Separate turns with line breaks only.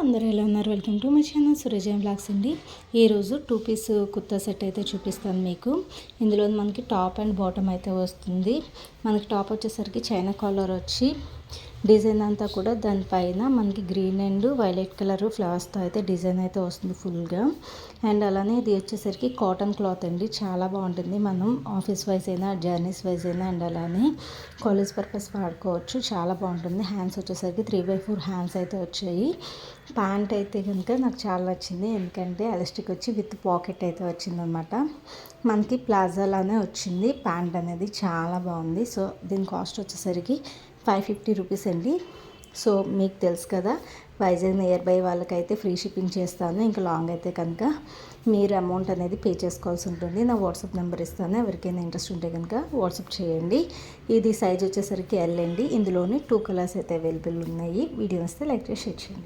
అందరూ ఎలా ఉన్నారు? Welcome to my channel Surejayam blogs అండి. ఈరోజు 2 పీస్ కుర్తా సెట్ అయితే చూపిస్తాను మీకు. ఇందులో మనకి టాప్ అండ్ బాటమ్ అయితే వస్తుంది. మనకి టాప్ వచ్చేసరికి చైనా కాలర్ వచ్చి డిజైన్ అంతా కూడా దానిపైన మనకి గ్రీన్ అండ్ వైలెట్ కలర్ ఫ్లవర్స్తో అయితే డిజైన్ అయితే వస్తుంది ఫుల్గా. అండ్ అలానే ఇది వచ్చేసరికి కాటన్ క్లాత్ అండి, చాలా బాగుంటుంది. మనం ఆఫీస్ వైజ్ అయినా జర్నీస్ వైజ్ అయినా అండ్ అలానే కాలేజ్ పర్పస్ వాడుకోవచ్చు, చాలా బాగుంటుంది. హ్యాండ్స్ వచ్చేసరికి 3/4 హ్యాండ్స్ అయితే వచ్చాయి. ప్యాంట్ అయితే కనుక నాకు చాలా నచ్చింది, ఎందుకంటే ఎలాస్టిక్ వచ్చి విత్ పాకెట్ అయితే వచ్చిందనమాట. మనకి ప్లాజాలానే వచ్చింది ప్యాంట్ అనేది, చాలా బాగుంది. సో దీని కాస్ట్ వచ్చేసరికి 550 రూపీస్ అండి. సో మీకు తెలుసు కదా, వైజాగ్ నియర్ బై వాళ్ళకైతే ఫ్రీ షిప్పింగ్ చేస్తాను. ఇంకా లాంగ్ అయితే కనుక మీరు అమౌంట్ అనేది పే చేసుకోవాల్సి ఉంటుంది. నా వాట్సాప్ నెంబర్ ఇస్తాను, ఎవరికైనా ఇంట్రెస్ట్ ఉంటే కనుక వాట్సాప్ చేయండి. ఇది సైజ్ వచ్చేసరికి ఎల్ అండి. ఇందులోని 2 కలర్స్ అయితే అవైలబుల్ ఉన్నాయి. వీడియో వస్తే లైక్ చేసి షేర్ చేయండి.